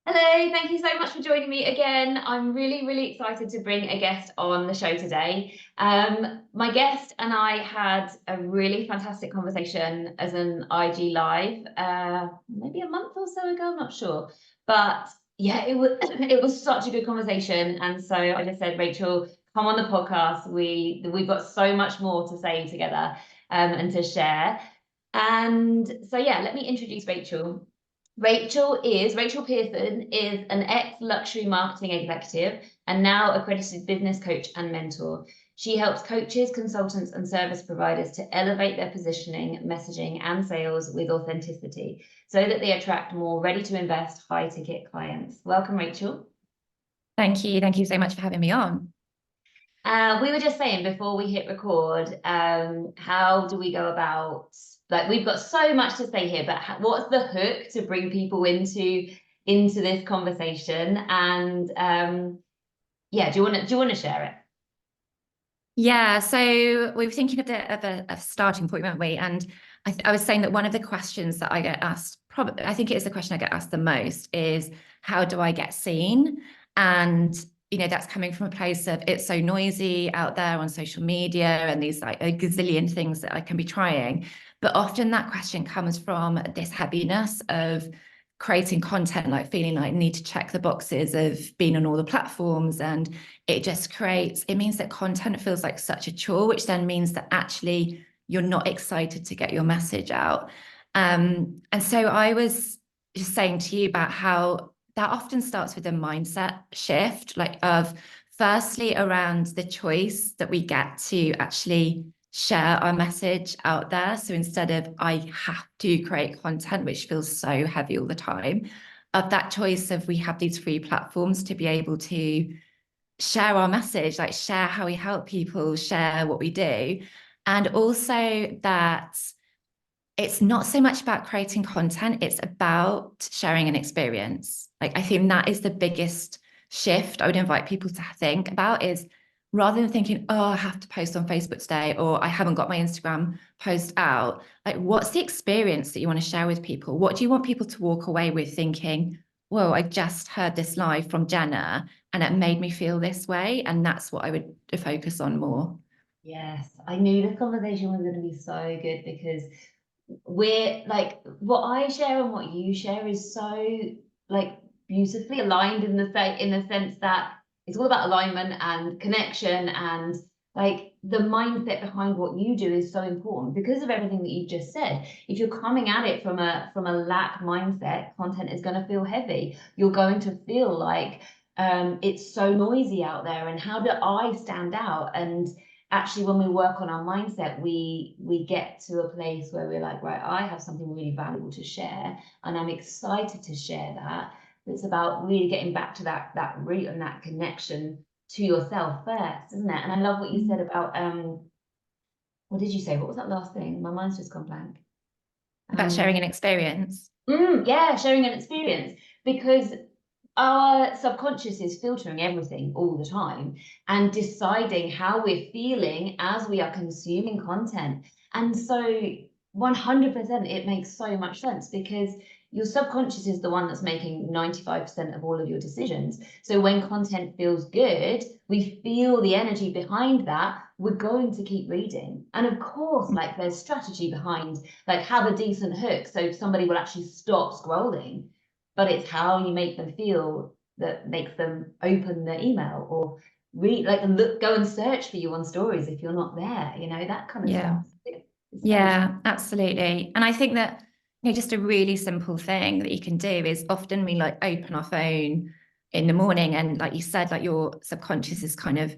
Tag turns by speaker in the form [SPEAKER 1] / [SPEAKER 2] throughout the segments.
[SPEAKER 1] Hello, thank you so much for joining me again. I'm really excited to bring a guest on the show today. My guest and I had a really fantastic conversation as an IG live, maybe a month or so ago, I'm not sure. But yeah, it was it was such a good conversation. And so I just said, Rachel, come on the podcast. We've got so much more to say together and to share. And so yeah, let me introduce Rachel. Rachel Pearson is an ex-luxury marketing executive and now accredited business coach and mentor. She helps coaches, consultants, and service providers to elevate their positioning, messaging, and sales with authenticity so that they attract more ready to invest high ticket clients. Welcome, Rachel.
[SPEAKER 2] Thank you. Thank you so much for having me on.
[SPEAKER 1] We were just saying before we hit record, how do we go about, like, we've got so much to say here, but what's the hook to bring people into this conversation? And yeah, do you want to share it?
[SPEAKER 2] Yeah, so we were thinking of a starting point, weren't we? And I was saying that one of the questions that I get asked, probably, I think it is the question I get asked the most, is how do I get seen? And that's coming from a place of it's so noisy out there on social media and these like a gazillion things that I can be trying. But often that question comes from this heaviness of creating content, like feeling like I need to check the boxes of being on all the platforms. And it means that content feels like such a chore, which then means that actually you're not excited to get your message out. And so I was just saying to you about how that often starts with a mindset shift, like of firstly around the choice that we get to actually share our message out there. So instead of I have to create content, which feels so heavy all the time, of that choice of we have these free platforms to be able to share our message, like share how we help people, share what we do. And also that it's not so much about creating content, it's about sharing an experience. Like I think that is the biggest shift I would invite people to think about is rather than thinking, oh, I have to post on Facebook today, or I haven't got my Instagram post out, like what's the experience that you want to share with people? What do you want people to walk away with thinking, whoa, I just heard this live from Jenna and it made me feel this way. And that's what I would focus on more.
[SPEAKER 1] Yes, I knew the conversation was going to be so good because we're like what I share and what you share is so like beautifully aligned in the sense that it's all about alignment and connection, and like the mindset behind what you do is so important because of everything that you've just said. If you're coming at it from a lack mindset, content is going to feel heavy. You're going to feel like it's so noisy out there, and how do I stand out? And actually when we work on our mindset, we get to a place where we're like, right, I have something really valuable to share and I'm excited to share that. It's about really getting back to that root and that connection to yourself first, isn't it? And I love what you said about what did you say? What was that last thing? My mind's just gone blank.
[SPEAKER 2] About sharing an experience.
[SPEAKER 1] Yeah, sharing an experience, because our subconscious is filtering everything all the time and deciding how we're feeling as we are consuming content. And so 100% it makes so much sense because your subconscious is the one that's making 95% of all of your decisions. So when content feels good, we feel the energy behind that, we're going to keep reading. And of course, like there's strategy behind, like have a decent hook so somebody will actually stop scrolling, but it's how you make them feel that makes them open the email or read, like look, go and search for you on stories if you're not there, that kind of
[SPEAKER 2] Yeah.
[SPEAKER 1] stuff.
[SPEAKER 2] Yeah, absolutely. And I think that, just a really simple thing that you can do is often we like open our phone in the morning and like you said, like your subconscious is kind of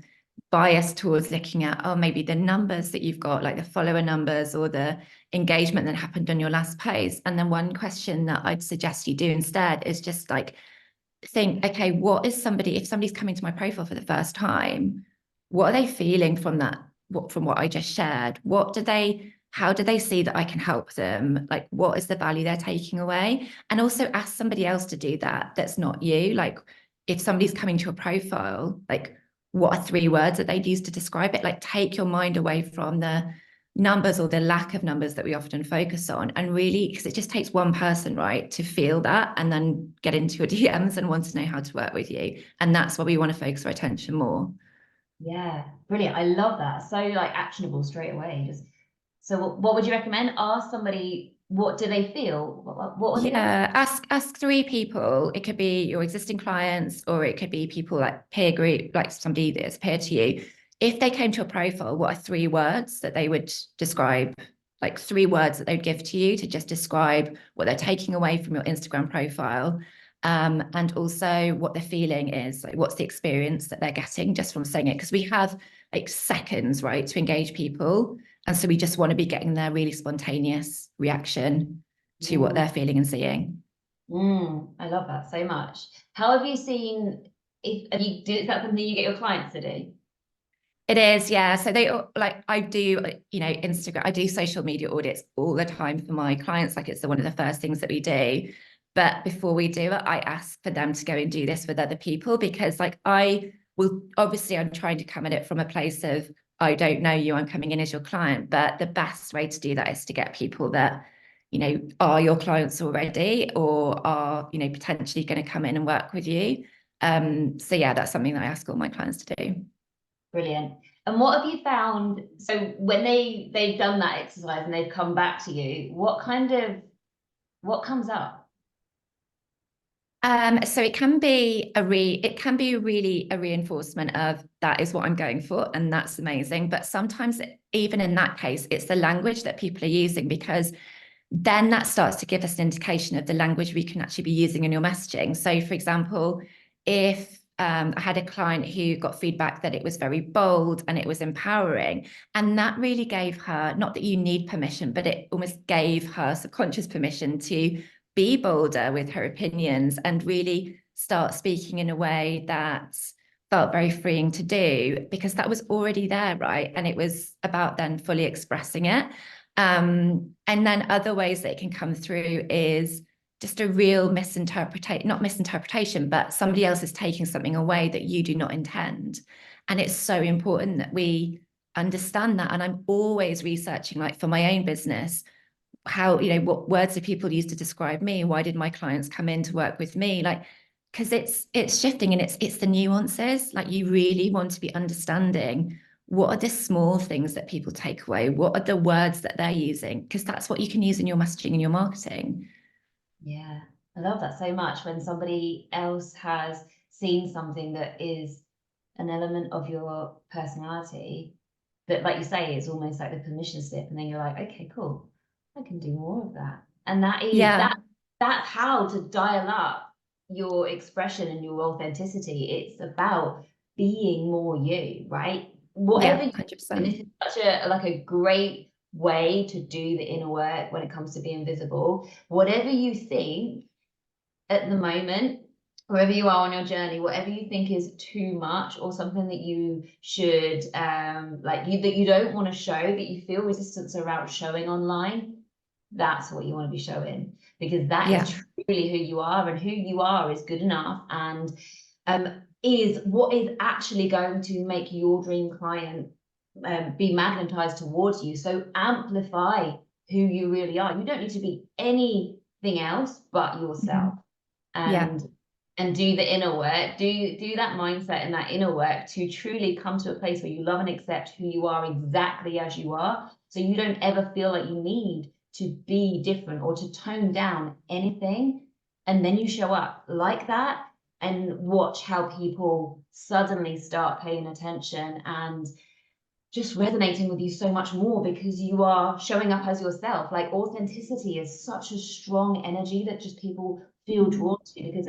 [SPEAKER 2] biased towards looking at, oh, maybe the numbers that you've got, like the follower numbers or the engagement that happened on your last post. And then one question that I'd suggest you do instead is just like think, okay, if somebody's coming to my profile for the first time, what are they feeling from that? From what I just shared? How do they see that I can help them? Like, what is the value they're taking away? And also ask somebody else to do that. That's not you. Like, if somebody's coming to your profile, like, what are 3 words that they'd use to describe it? Like, take your mind away from the numbers or the lack of numbers that we often focus on. And really, because it just takes one person, right, to feel that and then get into your DMs and want to know how to work with you. And that's why we want to focus our attention more.
[SPEAKER 1] Yeah, brilliant. I love that. So like actionable straight away. Just so what would you recommend? Ask somebody what do they feel? What was it again?
[SPEAKER 2] Yeah, ask three people. It could be your existing clients, or it could be people like peer group, like somebody that's peer to you. If they came to a profile, what are three words that they would describe, like three words that they'd give to you to just describe what they're taking away from your Instagram profile, and also what the feeling is, like what's the experience that they're getting just from saying it? Because we have like seconds, right, to engage people, and so we just want to be getting their really spontaneous reaction to what they're feeling and seeing.
[SPEAKER 1] I love that so much. How have you seen if have you do is that something you get your clients to do?
[SPEAKER 2] It is, yeah. So they like I do, Instagram, I do social media audits all the time for my clients. Like it's one of the first things that we do. But before we do it, I ask for them to go and do this with other people because like I will obviously I'm trying to come at it from a place of I don't know you, I'm coming in as your client. But the best way to do that is to get people that, are your clients already or are, potentially going to come in and work with you. So yeah, that's something that I ask all my clients to do.
[SPEAKER 1] Brilliant. And what have you found? So when they've done that exercise and they've come back to you, what comes up?
[SPEAKER 2] So it can be really a reinforcement of that is what I'm going for, and that's amazing. But sometimes even in that case, it's the language that people are using because then that starts to give us an indication of the language we can actually be using in your messaging. So, for example, if I had a client who got feedback that it was very bold and it was empowering, and that really gave her, not that you need permission, but it almost gave her subconscious permission to be bolder with her opinions and really start speaking in a way that felt very freeing to do because that was already there, right? And it was about then fully expressing it. And then other ways that it can come through is just a real misinterpretation, not misinterpretation, but somebody else is taking something away that you do not intend. And it's so important that we understand that. And I'm always researching, like for my own business, how, what words do people use to describe me? Why did my clients come in to work with me? Like, because it's shifting and it's the nuances. Like you really want to be understanding what are the small things that people take away? What are the words that they're using? Because that's what you can use in your messaging and your marketing.
[SPEAKER 1] Yeah, I love that so much when somebody else has seen something that is an element of your personality that, like you say, is almost like the permission slip, and then you're like, okay, cool, I can do more of that. And that is
[SPEAKER 2] Yeah,
[SPEAKER 1] that how to dial up your expression and your authenticity. It's about being more you, right?
[SPEAKER 2] yeah,
[SPEAKER 1] Whatever you, and
[SPEAKER 2] 100%.
[SPEAKER 1] this is such a like a great way to do the inner work when it comes to being visible. Whatever you think at the moment, wherever you are on your journey, whatever you think is too much or something that you should like you that you don't want to show, that you feel resistance around showing online, that's what you want to be showing because that
[SPEAKER 2] Yeah,
[SPEAKER 1] is truly who you are, and who you are is good enough and is what is actually going to make your dream client be magnetized towards you. So amplify who you really are. You don't need to be anything else but yourself.
[SPEAKER 2] mhm, yeah,
[SPEAKER 1] and and do the inner work, do that mindset and that inner work to truly come to a place where you love and accept who you are exactly as you are, so you don't ever feel like you need to be different or to tone down anything. And then you show up like that and watch how people suddenly start paying attention and just resonating with you so much more because you are showing up as yourself. Like authenticity is such a strong energy that just people feel
[SPEAKER 2] mhm.
[SPEAKER 1] drawn to because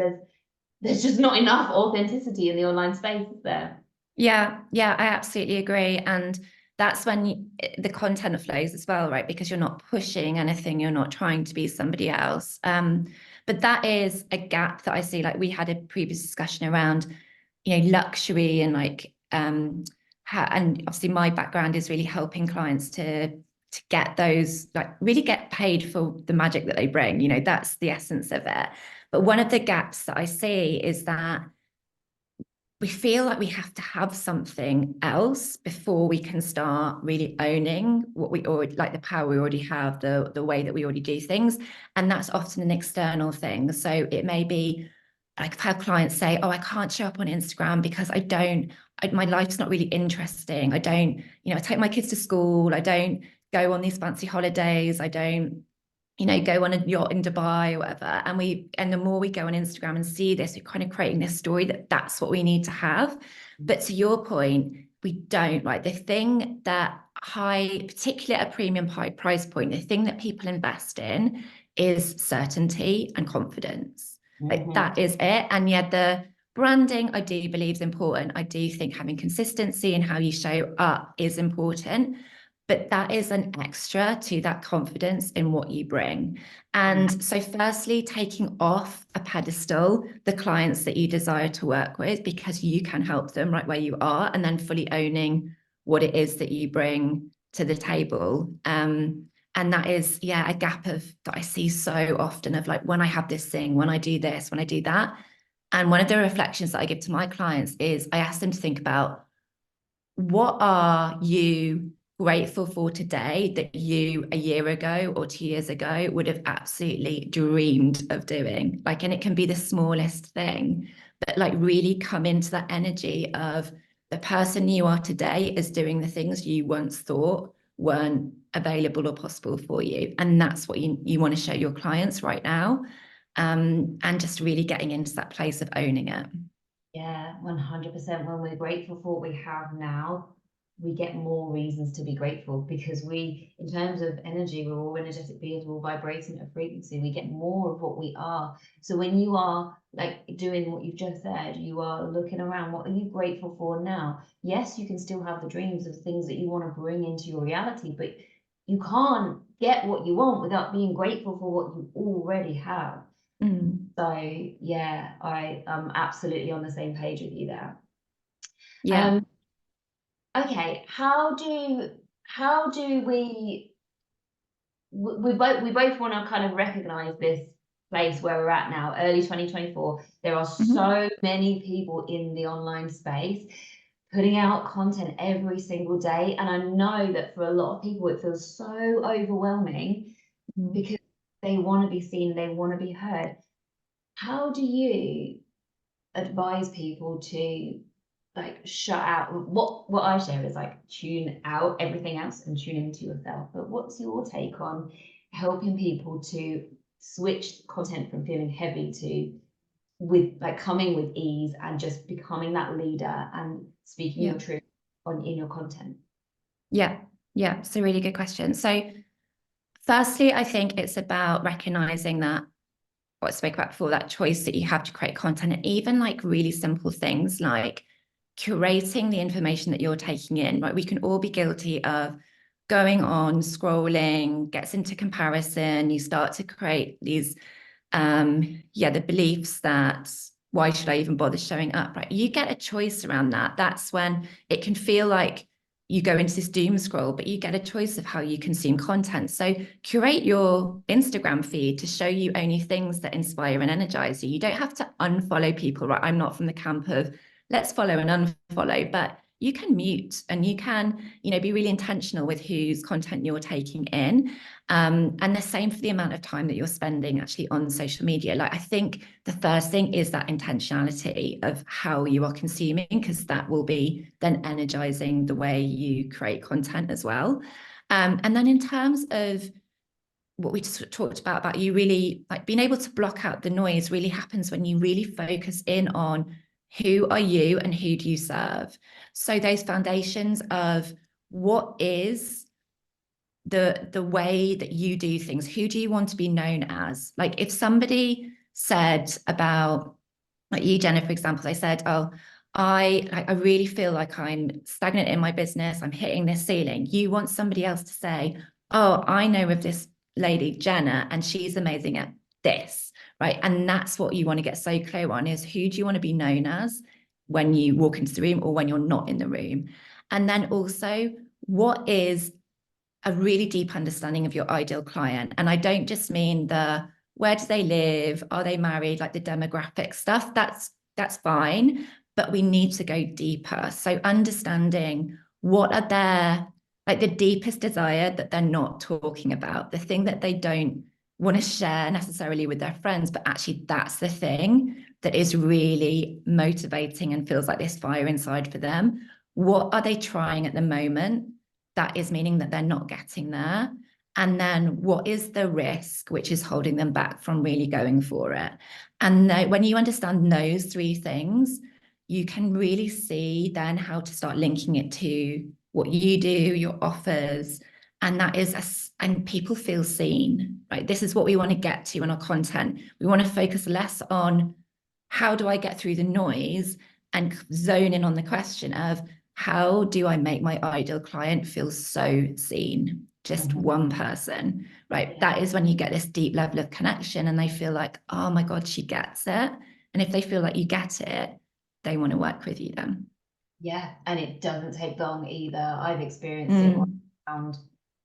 [SPEAKER 1] there's just not enough authenticity in the online space, is there?
[SPEAKER 2] Yeah, I absolutely agree. And that's when the content flows as well, right? Because you're not pushing anything, you're not trying to be somebody else. But that is a gap that I see. Like we had a previous discussion around, luxury and like and obviously my background is really helping clients to get those, like really get paid for the magic that they bring. That's the essence of it. But one of the gaps that I see is that we feel like we have to have something else before we can start really owning what we already, like the power we already have, the way that we already do things. And that's often an external thing. So it may be, like, I've had clients say, oh, I can't show up on Instagram because my life's not really interesting. I don't, I take my kids to school. I don't go on these fancy holidays. I don't, go on a yacht in Dubai or whatever. And the more we go on Instagram and see this, we're kind of creating this story that that's what we need to have. But to your point, we don't. Like, the thing that particularly at a premium price point, the thing that people invest in is certainty and confidence. Like, that is it. And yet the branding, I do believe, is important. I do think having consistency in how you show up is important, but that is an extra to that confidence in what you bring. And so firstly, taking off a pedestal the clients that you desire to work with, because you can help them right where you are, and then fully owning what it is that you bring to the table. And that is, a gap that I see so often of, like, when I have this thing, when I do this, when I do that. And one of the reflections that I give to my clients is I ask them to think about, what are you grateful for today that you a year ago or 2 years ago would have absolutely dreamed of doing? Like, and it can be the smallest thing, but like really come into that energy of the person you are today is doing the things you once thought weren't available or possible for you. And that's what you want to show your clients right now. And just really getting into that place of owning it.
[SPEAKER 1] Yeah, 100%. When we're grateful for what we have now, we get more reasons to be grateful, because we, in terms of energy, we're all energetic beings, we're all vibrating at a frequency. We get more of what we are. So when you are like doing what you've just said, you are looking around, what are you grateful for now? Yes, you can still have the dreams of things that you want to bring into your reality, but you can't get what you want without being grateful for what you already have. So yeah, I am absolutely on the same page with you there.
[SPEAKER 2] Yeah.
[SPEAKER 1] Okay, how do we both want to kind of recognize this place where we're at now, early 2024. There are so many people in the online space putting out content every single day, and I know that for a lot of people it feels so overwhelming because they want to be seen, they want to be heard. How do you advise people to like shut out? What I share is like tune out everything else and tune into yourself. But what's your take on helping people to switch content from feeling heavy to with like coming with ease and just becoming that leader and speaking your truth in your content?
[SPEAKER 2] Yeah. It's a really good question. So firstly, I think it's about recognizing that what I spoke about before, that choice that you have to create content, and even like really simple things like curating the information that you're taking in, right? We can all be guilty of going on, scrolling, gets into comparison. You start to create these, the beliefs that, why should I even bother showing up, right? You get a choice around that. That's when it can feel like you go into this doom scroll, but you get a choice of how you consume content. So curate your Instagram feed to show you only things that inspire and energize you. You don't have to unfollow people, right? I'm not from the camp of let's follow and unfollow, but you can mute and you can, be really intentional with whose content you're taking in. And the same for the amount of time that you're spending actually on social media. Like, I think the first thing is that intentionality of how you are consuming, because that will be then energizing the way you create content as well. And then in terms of what we just talked about you really like being able to block out the noise really happens when you really focus in on who are you and who do you serve. So those foundations of what is the way that you do things, who do you want to be known as? Like, if somebody said about, like you, Jenna, for example, they said, oh, I really feel like I'm stagnant in my business, I'm hitting this ceiling. You want somebody else to say, oh, I know of this lady, Jenna, and she's amazing at this, right? And that's what you want to get so clear on, is who do you want to be known as when you walk into the room or when you're not in the room? And then also, what is a really deep understanding of your ideal client? And I don't just mean the where do they live, are they married, like the demographic stuff. That's fine, but we need to go deeper. So understanding what are their, like the deepest desire that they're not talking about, the thing that they don't want to share necessarily with their friends, but actually that's the thing that is really motivating and feels like this fire inside for them. What are they trying at the moment that is meaning that they're not getting there? And then what is the risk which is holding them back from really going for it? And when you understand those three things, you can really see then how to start linking it to what you do, your offers. And that is, and people feel seen, right? This is what we want to get to in our content. We want to focus less on how do I get through the noise and zone in on the question of how do I make my ideal client feel so seen? Just one person, right?
[SPEAKER 1] Yeah.
[SPEAKER 2] That is when you get this deep level of connection and they feel like, oh my God, she gets it. And if they feel like you get it, they want to work with you then.
[SPEAKER 1] Yeah, and it doesn't take long either. I've experienced it.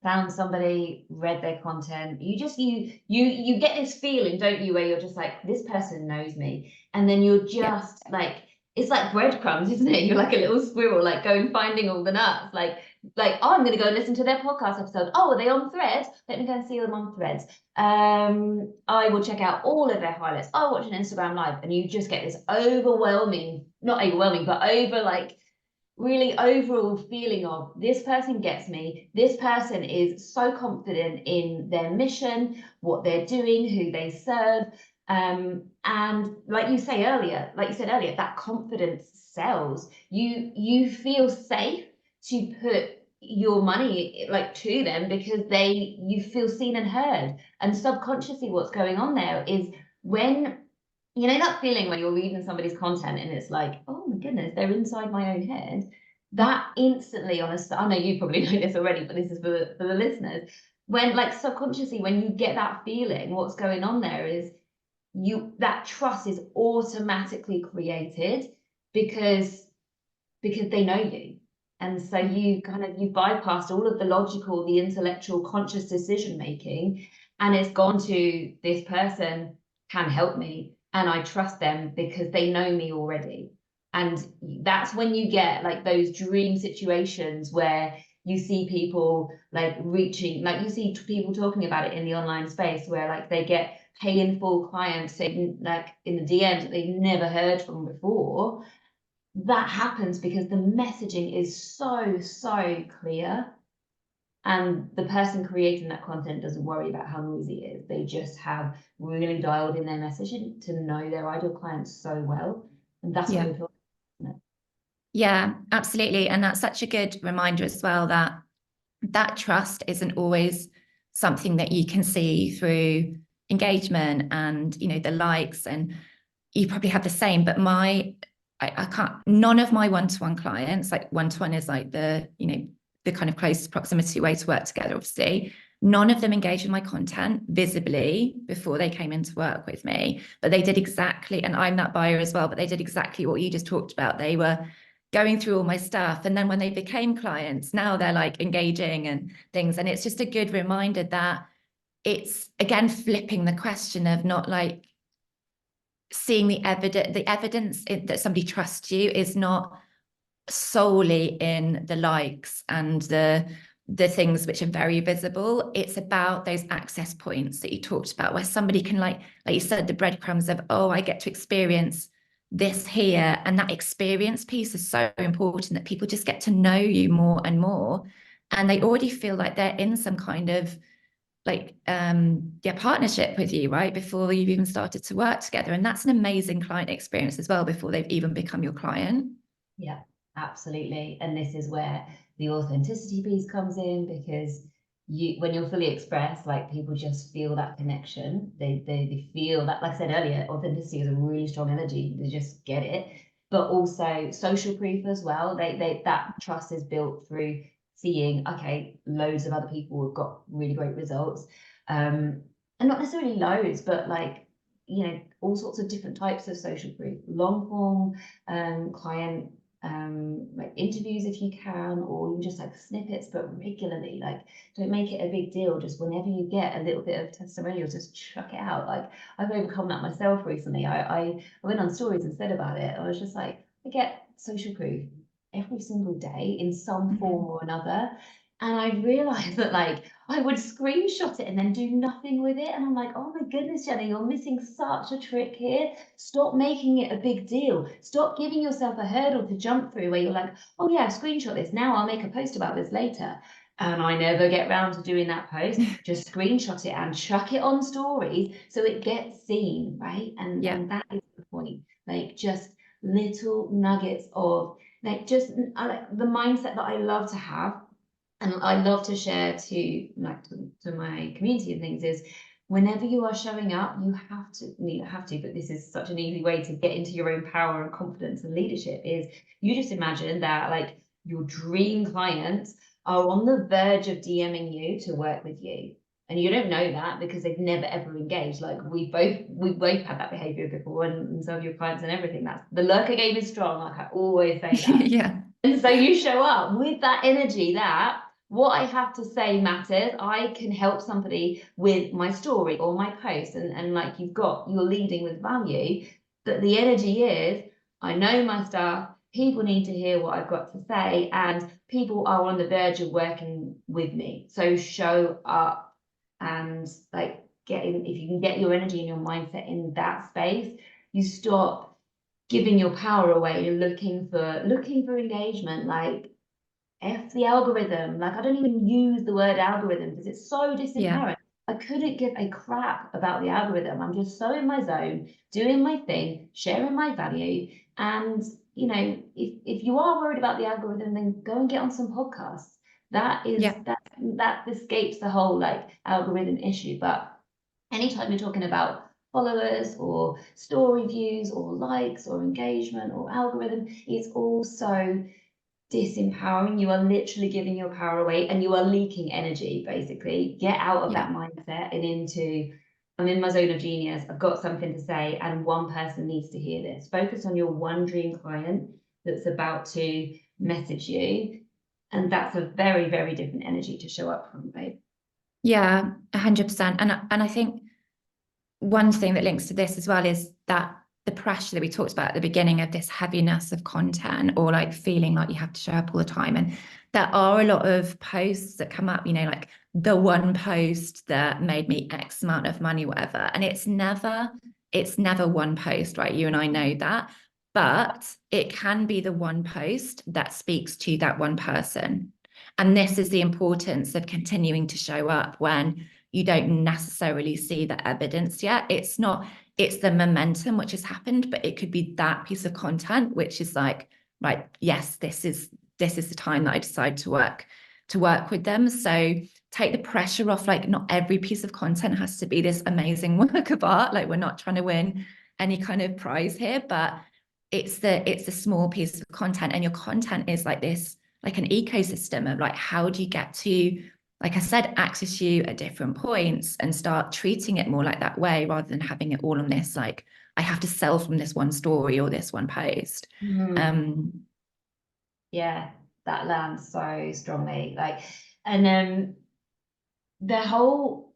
[SPEAKER 1] Found somebody, read their content. You get this feeling, don't you, where you're just like, this person knows me, and then you're just like, it's like breadcrumbs, isn't it? You're like a little squirrel, like going finding all the nuts, oh, I'm going to go listen to their podcast episode. Oh, are they on Threads? Let me go and see them on Threads. I will check out all of their highlights. I'll watch an Instagram live, and you just get this overwhelming, not overwhelming, but really overall feeling of this person gets me. This person is so confident in their mission, what they're doing, who they serve. And like you said earlier, that confidence sells. You feel safe to put your money to them because you feel seen and heard. And subconsciously what's going on there is when that feeling when you're reading somebody's content and it's like, oh my goodness, they're inside my own head. That instantly, honestly, I know you probably know this already, but this is for the listeners. When subconsciously, when you get that feeling, what's going on there is that trust is automatically created because they know you. And so you bypassed all of the logical, the intellectual, conscious decision making, and it's gone to this person can help me and I trust them because they know me already. And that's when you get those dream situations where you see people reaching, you see people talking about it in the online space where they get paying full clients in in the DMs that they've never heard from before. That happens because the messaging is so clear, and the person creating that content doesn't worry about how noisy it is. They just have really dialed in their messaging to know their ideal clients so well, and that's what you're talking about.
[SPEAKER 2] Yeah, absolutely. And that's such a good reminder as well that trust isn't always something that you can see through engagement and the likes, and you probably have the same, but I can't, none of my one-to-one clients, one-to-one is the kind of close proximity way to work together, obviously. None of them engaged with my content visibly before they came in to work with me, but they did exactly, and I'm that buyer as well, but they did exactly what you just talked about. They were going through all my stuff. And then when they became clients, now they're engaging and things. And it's just a good reminder that it's, again, flipping the question of not seeing the evidence that somebody trusts you is not solely in the likes and the things which are very visible. It's about those access points that you talked about, where somebody can, like you said, the breadcrumbs of, oh, I get to experience this here. And that experience piece is so important, that people just get to know you more and more. And they already feel like they're in some kind of partnership with you, right? Before you've even started to work together. And that's an amazing client experience as well, before they've even become your client.
[SPEAKER 1] Yeah, absolutely. And this is where the authenticity piece comes in, because when you're fully expressed, people just feel that connection. They feel that, like I said earlier, authenticity is a really strong energy. They just get it. But also social proof as well. That trust is built through seeing, okay, loads of other people have got really great results. And not necessarily loads, but all sorts of different types of social proof, long form, client interviews if you can, or even just snippets, but regularly. Don't make it a big deal. Just whenever you get a little bit of testimonials, just chuck it out. I've overcome that myself recently. I went on stories and said about it. I was just like, I get social proof every single day in some form or another. And I realized that like I would screenshot it and then do nothing with it. And I'm like, oh my goodness, Jenny, you're missing such a trick here. Stop making it a big deal. Stop giving yourself a hurdle to jump through where you're like, oh yeah, screenshot this. Now I'll make a post about this later. And I never get round to doing that post. Just screenshot it and chuck it on stories so it gets seen, right? And that is the point. Like just little nuggets of like just like the mindset that I love to have and I love to share to like to my community and things is whenever you are showing up, you have to, but this is such an easy way to get into your own power and confidence and leadership is you just imagine that like your dream clients are on the verge of DMing you to work with you. And you don't know that because they've never ever engaged. Like we've both had that behavior before and some of your clients and everything. That's the lurker game is strong, like I always say that.
[SPEAKER 2] Yeah.
[SPEAKER 1] And so you show up with that energy that what I have to say matters. I can help somebody with my story or my post and like you're leading with value. But the energy is, I know my stuff, people need to hear what I've got to say, and people are on the verge of working with me. So show up and like if you can get your energy and your mindset in that space, you stop giving your power away and looking for engagement. Like F the algorithm. Like I don't even use the word algorithm because it's so disempowering. I couldn't give a crap about the algorithm. I'm just so in my zone, doing my thing, sharing my value. And you know, if you are worried about the algorithm, then go and get on some podcasts. That escapes the whole like algorithm issue. But anytime you're talking about followers or story views or likes or engagement or algorithm, it's also disempowering. You are literally giving your power away and you are leaking energy, basically. Get out of that mindset and into, I'm in my zone of genius, I've got something to say, and one person needs to hear this. Focus on your one dream client that's about to message you. And that's a very, very different energy to show up from, babe.
[SPEAKER 2] Yeah, 100%. And I think one thing that links to this as well is that the pressure that we talked about at the beginning of this heaviness of content or like feeling like you have to show up all the time. And there are a lot of posts that come up, you know, like the one post that made me X amount of money, whatever. And it's never one post, right? You and I know that. But it can be the one post that speaks to that one person. And this is the importance of continuing to show up when you don't necessarily see the evidence yet. It's the momentum which has happened, but it could be that piece of content which is like, right, yes, this is the time that I decide to work with them. So take the pressure off. Like not every piece of content has to be this amazing work of art. Like we're not trying to win any kind of prize here, but it's the small piece of content, and your content is like this, like an ecosystem of like, how do you get to, like I said, access you at different points and start treating it more like that way rather than having it all on this, like, I have to sell from this one story or this one post.
[SPEAKER 1] Yeah, that lands so strongly. Like, and the whole,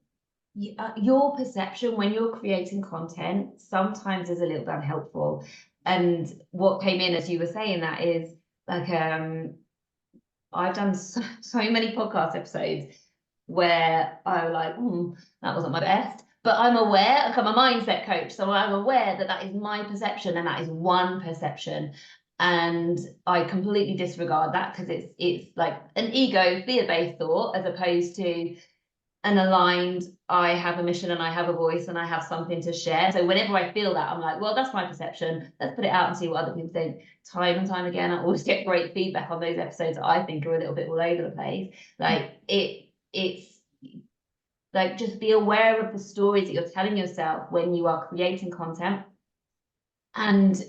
[SPEAKER 1] your perception when you're creating content sometimes is a little bit unhelpful. And what came in as you were saying that is like, I've done so many podcast episodes where I'm like, that wasn't my best. But I'm aware, like I'm a mindset coach, so I'm aware that is my perception and that is one perception. And I completely disregard that because it's like an ego, fear-based thought as opposed to an aligned, I have a mission and I have a voice and I have something to share. So whenever I feel that, I'm like, well, that's my perception. Let's put it out and see what other people think. Time and time again, I always get great feedback on those episodes that I think are a little bit all over the place. Like it's like just be aware of the stories that you're telling yourself when you are creating content. And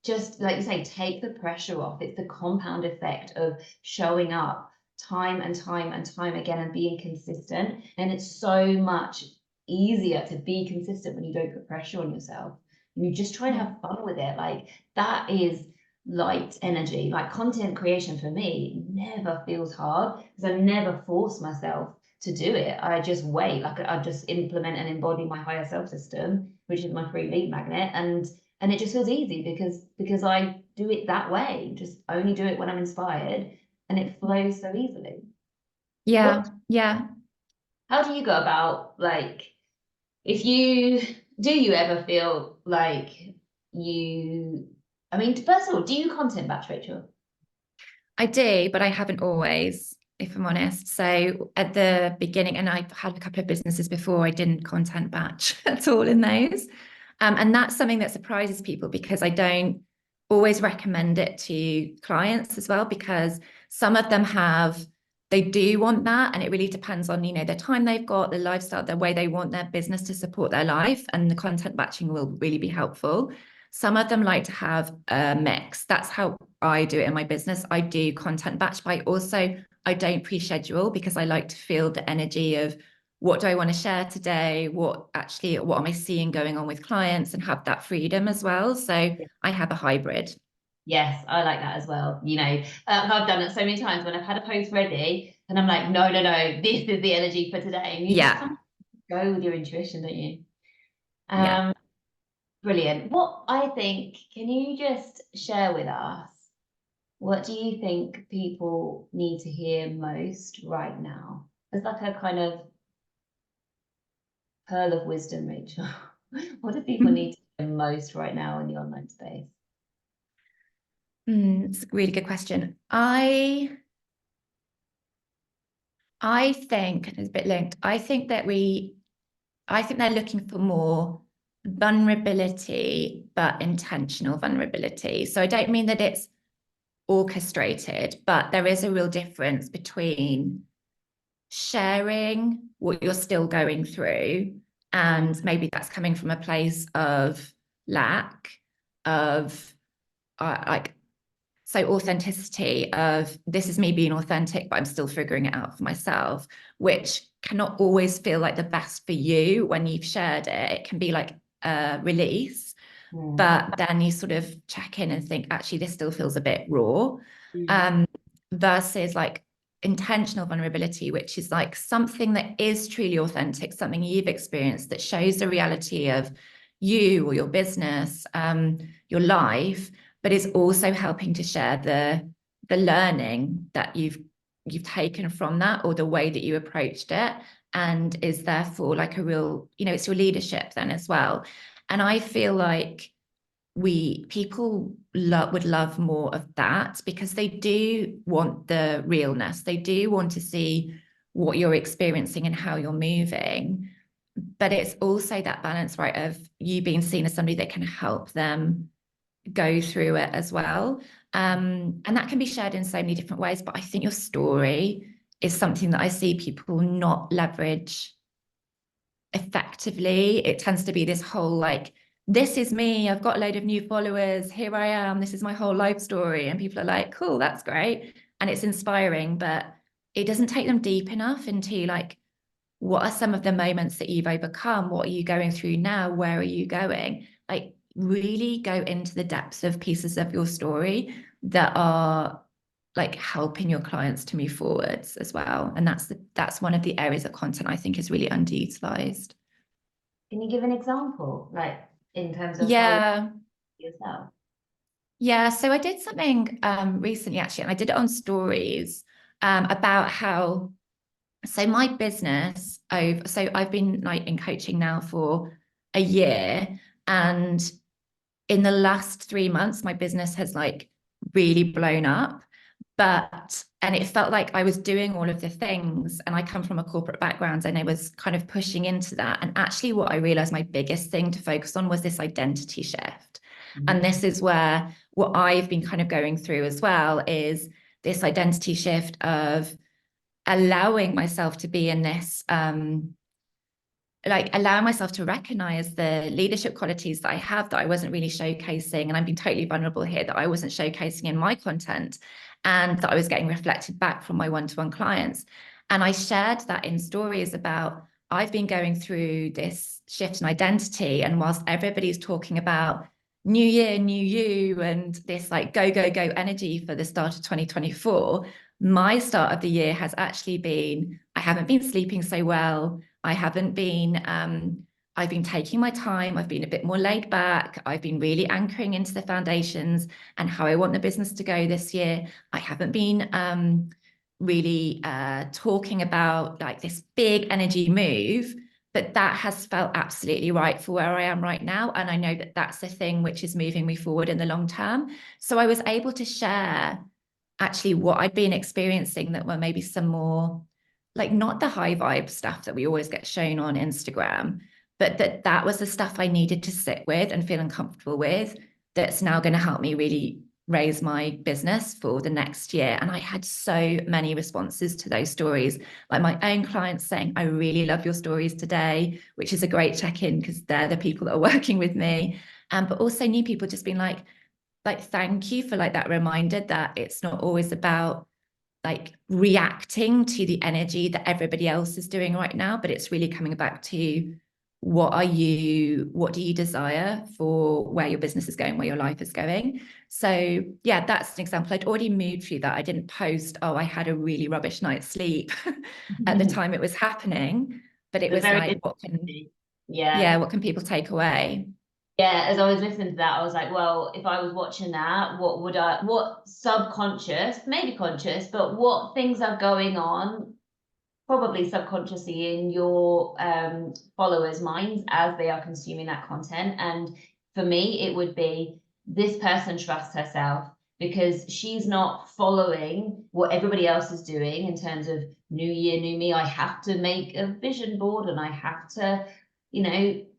[SPEAKER 1] just like you say, take the pressure off. It's the compound effect of showing up time and time and time again and being consistent. And it's so much easier to be consistent when you don't put pressure on yourself. And you just try to have fun with it. Like that is light energy. Like content creation for me never feels hard because I never force myself to do it. I just wait. Like I just implement and embody my higher self system, which is my free lead magnet. And And it just feels easy because I do it that way, just only do it when I'm inspired, and it flows so easily.
[SPEAKER 2] Yeah,
[SPEAKER 1] What,
[SPEAKER 2] yeah.
[SPEAKER 1] how do you go about, like, if you do you ever feel like you, I mean, first of all, do you content batch, Rachel?
[SPEAKER 2] I do, but I haven't always, if I'm honest. So at the beginning, and I've had a couple of businesses before, I didn't content batch at all in those. And that's something that surprises people because I don't always recommend it to clients as well, because some of them they do want that. And it really depends on, their time they've got, the lifestyle, the way they want their business to support their life. And the content batching will really be helpful. Some of them like to have a mix. That's how I do it in my business. I do content batch, but I don't pre-schedule because I like to feel the energy of what do I want to share today? What am I seeing going on with clients, and have that freedom as well. So I have a hybrid.
[SPEAKER 1] Yes, I like that as well. I've done it so many times when I've had a post ready and I'm like, no, no, no, this is the energy for today. And you just kind
[SPEAKER 2] Yeah.
[SPEAKER 1] of go with your intuition, don't you?
[SPEAKER 2] Yeah.
[SPEAKER 1] Um, Brilliant. What I think, can you just share with us, what do you think people need to hear most right now? It's like a kind of pearl of wisdom, Rachel. What do people need to hear most right now in the online space?
[SPEAKER 2] It's a really good question. I think it's a bit linked. I think they're looking for more vulnerability, but intentional vulnerability. So I don't mean that it's orchestrated, but there is a real difference between sharing what you're still going through,
[SPEAKER 1] Mm,
[SPEAKER 2] and maybe that's coming from a place of lack of like, so authenticity of this is me being authentic, but I'm still figuring it out for myself, which cannot always feel like the best for you when you've shared it. It can be like a release,
[SPEAKER 1] mm,
[SPEAKER 2] but then you sort of check in and think, actually, this still feels a bit raw.
[SPEAKER 1] mm,
[SPEAKER 2] Um, Versus like intentional vulnerability, which is like something that is truly authentic, something you've experienced that shows the reality of you or your business, your life, but is also helping to share the learning that you've taken from that, or the way that you approached it, and is therefore like a real, it's your leadership then as well. And I feel like people would love more of that, because they do want the realness. They do want to see what you're experiencing and how you're moving. But it's also that balance, right, of you being seen as somebody that can help them go through it as well. And that can be shared in so many different ways. But I think your story is something that I see people not leverage effectively. It tends to be this whole like, this is me, I've got a load of new followers, here I am, this is my whole life story. And people are like, cool, that's great. And it's inspiring, but it doesn't take them deep enough into like, what are some of the moments that you've overcome? What are you going through now? Where are you going? Like, really go into the depths of pieces of your story that are like helping your clients to move forwards as well. And that's one of the areas of content I think is really underutilized.
[SPEAKER 1] Can you give an example, like in terms of how you
[SPEAKER 2] Yeah.
[SPEAKER 1] yourself?
[SPEAKER 2] Yeah. So I did something recently actually, and I did it on stories about how, so my business over, so I've been like in coaching now for a year, and in the last 3 months, my business has like really blown up. And it felt like I was doing all of the things, and I come from a corporate background, and I was kind of pushing into that. And actually, what I realized my biggest thing to focus on was this identity shift. And
[SPEAKER 1] Mhm.
[SPEAKER 2] this is where what I've been kind of going through as well is this identity shift of allowing myself to be in this like allowing myself to recognize the leadership qualities that I have that I wasn't really showcasing. And I'm being totally vulnerable here, that I wasn't showcasing in my content, and that I was getting reflected back from my one-to-one clients. And I shared that in stories about, I've been going through this shift in identity. And whilst everybody's talking about new year, new you, and this like go, go, go energy for the start of 2024, my start of the year has actually been, I haven't been sleeping so well. I haven't been I've been taking my time. I've been a bit more laid back. I've been really anchoring into the foundations and how I want the business to go this year. I haven't been really talking about like this big energy move, but that has felt absolutely right for where I am right now. And I know that that's the thing which is moving me forward in the long term. So I was able to share actually what I'd been experiencing that were maybe some more like not the high vibe stuff that we always get shown on Instagram, but that was the stuff I needed to sit with and feel uncomfortable with. That's now going to help me really raise my business for the next year. And I had so many responses to those stories, like my own clients saying, I really love your stories today, which is a great check-in because they're the people that are working with me. But also new people just being like, thank you for like that reminder that it's not always about like reacting to the energy that everybody else is doing right now, but it's really coming back to what do you desire for where your business is going, where your life is going. So yeah, that's an example. I'd already moved through that. I didn't post, oh, I had a really rubbish night's sleep at the time it was happening, but it
[SPEAKER 1] It's
[SPEAKER 2] was
[SPEAKER 1] very
[SPEAKER 2] like,
[SPEAKER 1] yeah.
[SPEAKER 2] what can people take away?
[SPEAKER 1] Yeah, as I was listening to that, I was like, well, if I was watching that, what subconscious, maybe conscious, but what things are going on, probably subconsciously in your followers' minds as they are consuming that content. And for me, it would be this person trusts herself because she's not following what everybody else is doing in terms of new year, new me. I have to make a vision board and I have to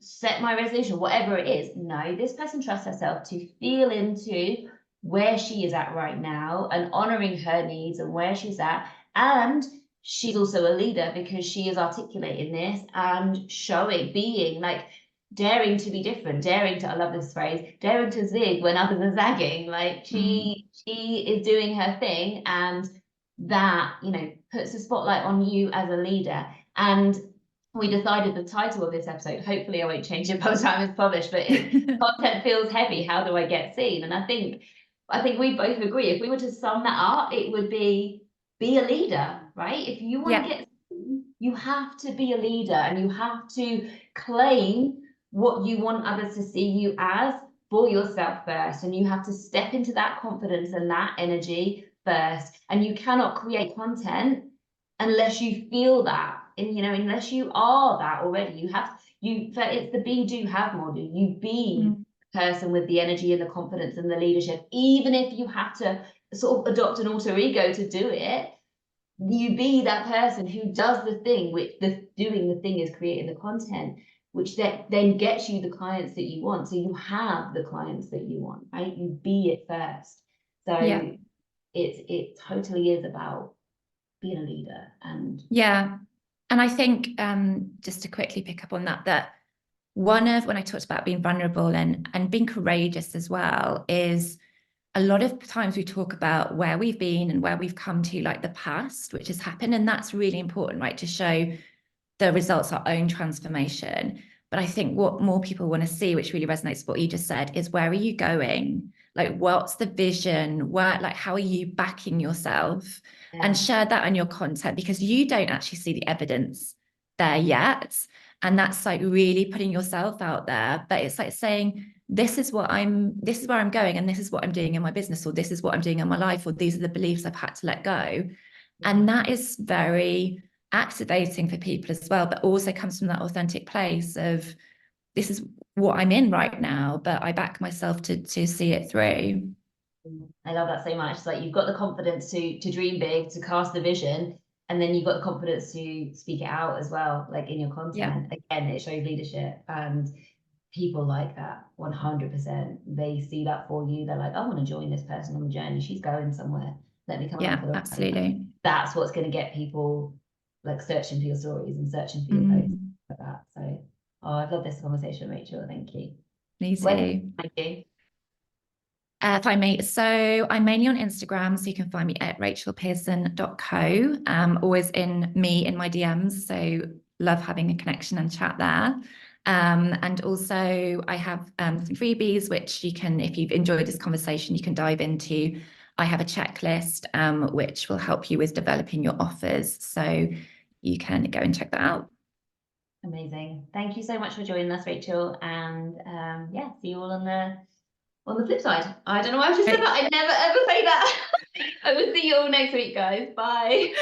[SPEAKER 1] set my resolution, whatever it is. No, this person trusts herself to feel into where she is at right now and honoring her needs and where she's at. And she's also a leader because she is articulating this and showing, being like daring to be different, daring to, I love this phrase, daring to zig when others are zagging. Like she is doing her thing, and that, puts a spotlight on you as a leader. And we decided the title of this episode, hopefully I won't change it by the time it's published, but content feels heavy, how do I get seen? And I think we both agree, if we were to sum that up, it would be a leader, right? If you want to get seen, you have to be a leader and you have to claim what you want others to see you as for yourself first. And you have to step into that confidence and that energy first. And you cannot create content unless you feel that, and unless you are that already. It's the be, do, have more. Do you be the person with the energy and the confidence and the leadership, even if you have to sort of adopt an alter ego to do it. You be that person who does the thing, which doing the thing is creating the content, which then gets you the clients that you want. So you have the clients that you want, right? You be it first. So it totally is about being a leader. And
[SPEAKER 2] I think just to quickly pick up on that when I talked about being vulnerable and being courageous as well, is a lot of times we talk about where we've been and where we've come to, like the past, which has happened. And that's really important, right? To show the results, our own transformation. But I think what more people want to see, which really resonates with what you just said, is where are you going? Like, what's the vision? How are you backing yourself? And share that on your content, because you don't actually see the evidence there yet. And that's like really putting yourself out there. But it's like saying, this is where I'm going, and this is what I'm doing in my business, or this is what I'm doing in my life, or these are the beliefs I've had to let go. And that is very activating for people as well, but also comes from that authentic place of, this is what I'm in right now, but I back myself to see it through.
[SPEAKER 1] I love that so much. It's like you've got the confidence to dream big, to cast the vision, and then you've got the confidence to speak it out as well, like in your content. Again, it shows leadership, and people like that 100%. They see that for you. They're like, I want to join this person on the journey. She's going somewhere. Let me come along for the ride.
[SPEAKER 2] Absolutely.
[SPEAKER 1] That's what's going to get people like searching for your stories and searching for your posts like that. So, I've loved this conversation, Rachel. Thank you.
[SPEAKER 2] Me too.
[SPEAKER 1] Thank you.
[SPEAKER 2] If I may, so I'm mainly on Instagram, so you can find me at rachelpearson.co. Always in my DMs, so love having a connection and chat there. And also I have some freebies, which you can, if you've enjoyed this conversation, you can dive into. I have a checklist, which will help you with developing your offers. So you can go and check that out.
[SPEAKER 1] Amazing. Thank you so much for joining us, Rachel. And yeah, see you all on the flip side. I don't know why I just said that. I never ever say that. I will see you all next week, guys. Bye.